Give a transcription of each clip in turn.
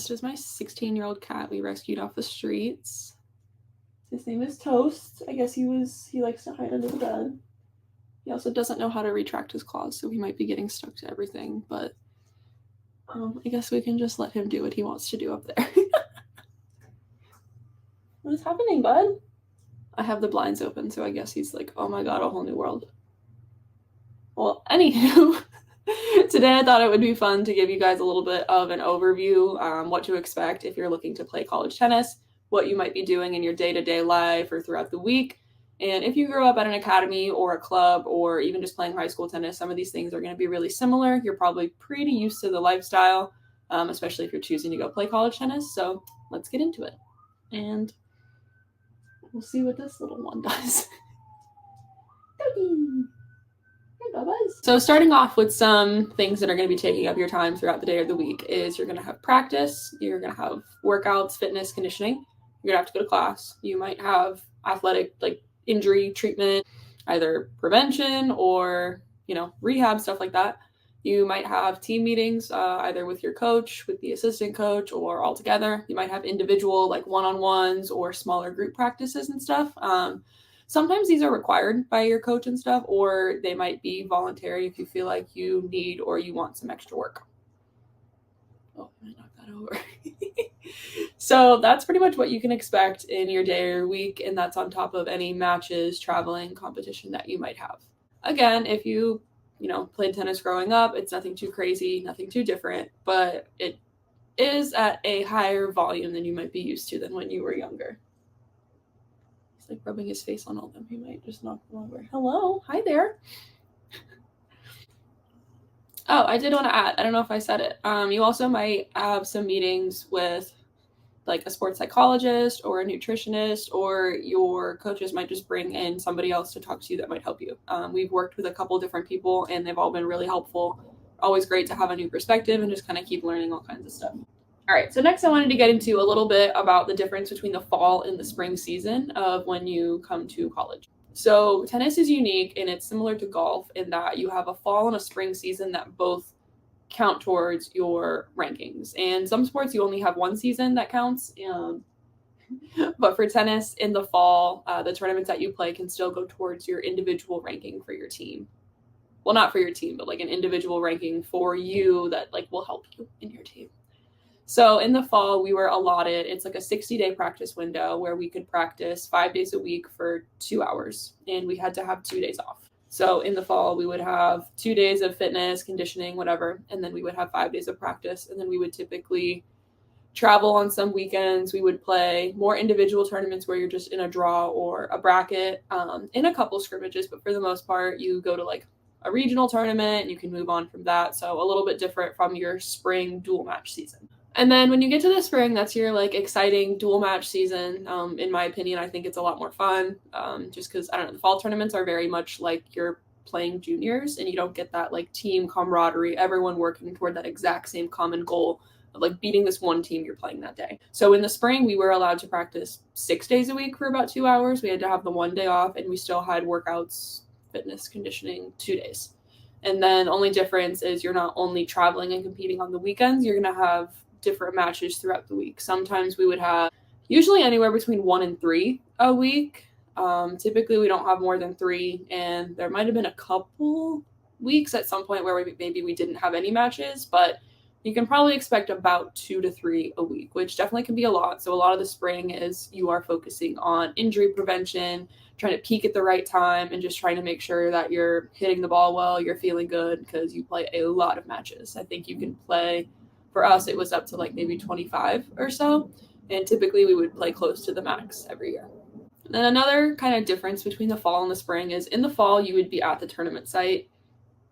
This is my 16-year-old cat we rescued off the streets. His name is Toast. I guess he likes to hide under the bed. He also doesn't know how to retract his claws, so he might be getting stuck to everything, but I guess we can just let him do what he wants to do up there. What is happening, bud? I have the blinds open, so I guess he's like, oh my god, a whole new world. Well, anywho, today I thought it would be fun to give you guys a little bit of an overview, what to expect if you're looking to play college tennis, what you might be doing in your day-to-day life or throughout the week. And if you grew up at an academy or a club or even just playing high school tennis, some of these things are going to be really similar. You're probably pretty used to the lifestyle, especially if you're choosing to go play college tennis. So let's get into it. And we'll see what this little one does. So starting off with some things that are going to be taking up your time throughout the day or the week is you're going to have practice, you're going to have workouts, fitness, conditioning, you're going to have to go to class. You might have athletic, like injury treatment, either prevention or, rehab, stuff like that. You might have team meetings, either with your coach, with the assistant coach, or all together. You might have individual, like one-on-ones or smaller group practices and stuff. Sometimes these are required by your coach and stuff, or they might be voluntary if you feel like you need or you want some extra work. Oh, I knocked that over. So that's pretty much what you can expect in your day or week, and that's on top of any matches, traveling, competition that you might have. Again, if you played tennis growing up, it's nothing too crazy, nothing too different, but it is at a higher volume than you might be used to than when you were younger. He's like rubbing his face on all of them. He might just knock them over. Hello, hi there. Oh, I did want to add, I don't know if I said it. You also might have some meetings with like a sports psychologist or a nutritionist, or your coaches might just bring in somebody else to talk to you that might help you. We've worked with a couple different people and they've all been really helpful. Always great to have a new perspective and just kind of keep learning all kinds of stuff. All right, so next I wanted to get into a little bit about the difference between the fall and the spring season of when you come to college. So tennis is unique and it's similar to golf in that you have a fall and a spring season that both count towards your rankings. And some sports you only have one season that counts. But for tennis in the fall, the tournaments that you play can still go towards your individual ranking for your team. Well, not for your team, but like an individual ranking for you that like will help you in your team. So in the fall, we were allotted, it's like a 60-day practice window where we could practice 5 days a week for 2 hours, and we had to have 2 days off. So in the fall, we would have 2 days of fitness, conditioning, whatever, and then we would have 5 days of practice. And then we would typically travel on some weekends. We would play more individual tournaments where you're just in a draw or a bracket, in a couple scrimmages. But for the most part, you go to like a regional tournament and you can move on from that. So a little bit different from your spring dual match season. And then when you get to the spring, that's your like exciting dual match season. In my opinion, I think it's a lot more fun, just because, I don't know, the fall tournaments are very much like you're playing juniors and you don't get that like team camaraderie, everyone working toward that exact same common goal of like beating this one team you're playing that day. So in the spring, we were allowed to practice 6 days a week for about 2 hours. We had to have the 1 day off and we still had workouts, fitness, conditioning, 2 days. And then only difference is you're not only traveling and competing on the weekends, you're going to have different matches throughout the week. Sometimes we would have usually anywhere between 1 and 3 a week. Typically we don't have more than 3, and there might have been a couple weeks at some point where maybe we didn't have any matches, but you can probably expect about 2 to 3 a week, which definitely can be a lot. So a lot of the spring is you are focusing on injury prevention, trying to peak at the right time, and just trying to make sure that you're hitting the ball well, you're feeling good, because you play a lot of matches. I think you can play, for us, it was up to like maybe 25 or so. And typically we would play close to the max every year. And then another kind of difference between the fall and the spring is in the fall, you would be at the tournament site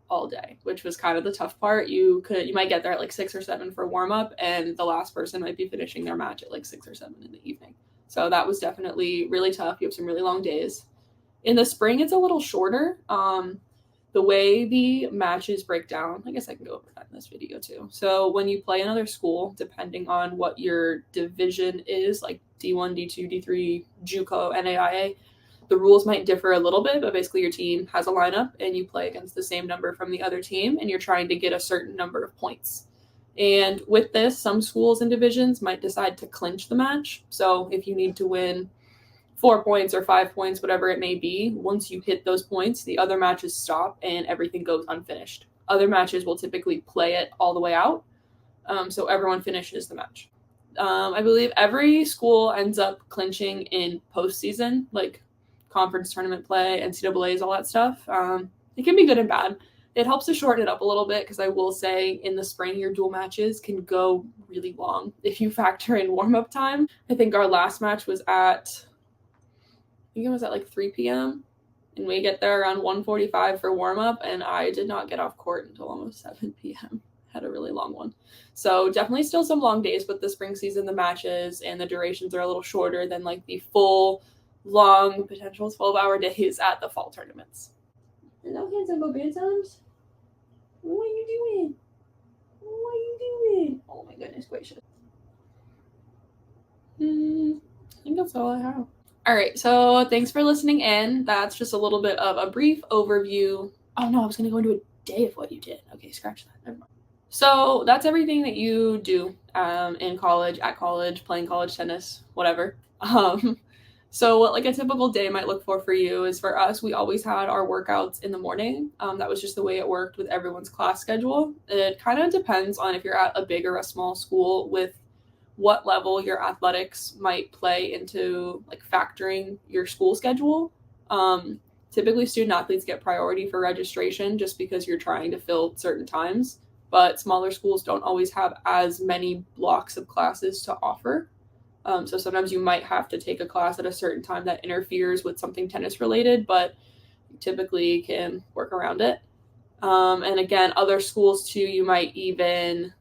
all day, which was kind of the tough part. You might get there at like 6 or 7 for warm up, and the last person might be finishing their match at like 6 or 7 in the evening. So that was definitely really tough. You have some really long days. In the spring, it's a little shorter. The way the matches break down, I guess I can go over that in this video too. So when you play another school, depending on what your division is, like D1, D2, D3, JUCO, NAIA, the rules might differ a little bit, but basically your team has a lineup and you play against the same number from the other team and you're trying to get a certain number of points. And with this, some schools and divisions might decide to clinch the match. So if you need to win 4 points or 5 points, whatever it may be, once you hit those points, the other matches stop and everything goes unfinished. Other matches will typically play it all the way out, so everyone finishes the match. I believe every school ends up clinching in postseason, like conference tournament play, NCAAs, all that stuff. It can be good and bad. It helps to shorten it up a little bit because I will say in the spring, your dual matches can go really long if you factor in warm-up time. I think our last match was at, I think it was at like 3 p.m. and we get there around 1:45 for warm-up, and I did not get off court until almost 7 p.m. Had a really long one. So definitely still some long days, but the spring season, the matches and the durations are a little shorter than like the full, long, potential 12-hour days at the fall tournaments. Hello, handsome Bobanzons. What are you doing? What are you doing? Oh my goodness gracious. I think that's all I have. All right, so thanks for listening in. That's just a little bit of a brief overview. Oh no, I was going to go into a day of what you did. Okay, scratch that. Never mind. So that's everything that you do in college, at college, playing college tennis, whatever. So what like a typical day might look for you is, for us, we always had our workouts in the morning. That was just the way it worked with everyone's class schedule. It kind of depends on if you're at a big or a small school with what level your athletics might play into like factoring your school schedule. Typically student athletes get priority for registration just because you're trying to fill certain times, but smaller schools don't always have as many blocks of classes to offer. So sometimes you might have to take a class at a certain time that interferes with something tennis related, but you typically can work around it. And again, other schools too, you might even,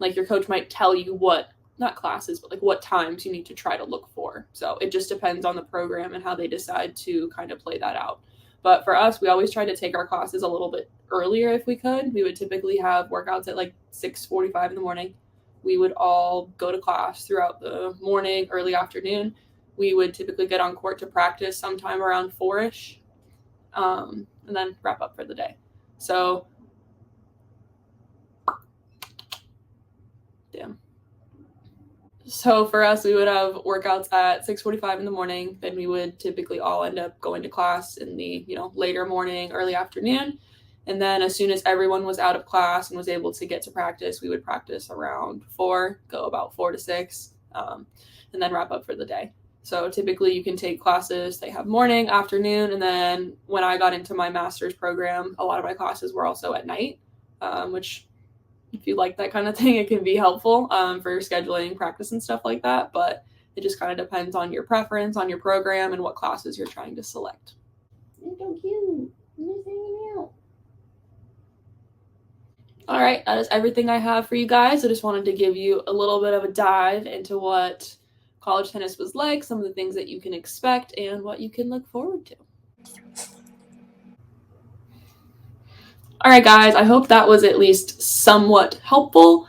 like your coach might tell you what, not classes, but like what times you need to try to look for. So it just depends on the program and how they decide to kind of play that out. But for us, we always try to take our classes a little bit earlier if we could. We would typically have workouts at like 6:45 in the morning. We would all go to class throughout the morning, early afternoon. We would typically get on court to practice sometime around 4-ish, and then wrap up for the day. So, damn. So for us, we would have workouts at 6:45 in the morning. Then we would typically all end up going to class in the later morning, early afternoon. And then as soon as everyone was out of class and was able to get to practice, we would practice around 4, go about 4 to 6, and then wrap up for the day. So typically you can take classes, they have morning, afternoon, and then when I got into my master's program, a lot of my classes were also at night, which if you like that kind of thing, it can be helpful for scheduling practice and stuff like that. But it just kind of depends on your preference, on your program, and what classes you're trying to select. You're so cute. You're just hanging out. All right, that is everything I have for you guys. I just wanted to give you a little bit of a dive into what college tennis was like, some of the things that you can expect, and what you can look forward to. All right, guys, I hope that was at least somewhat helpful.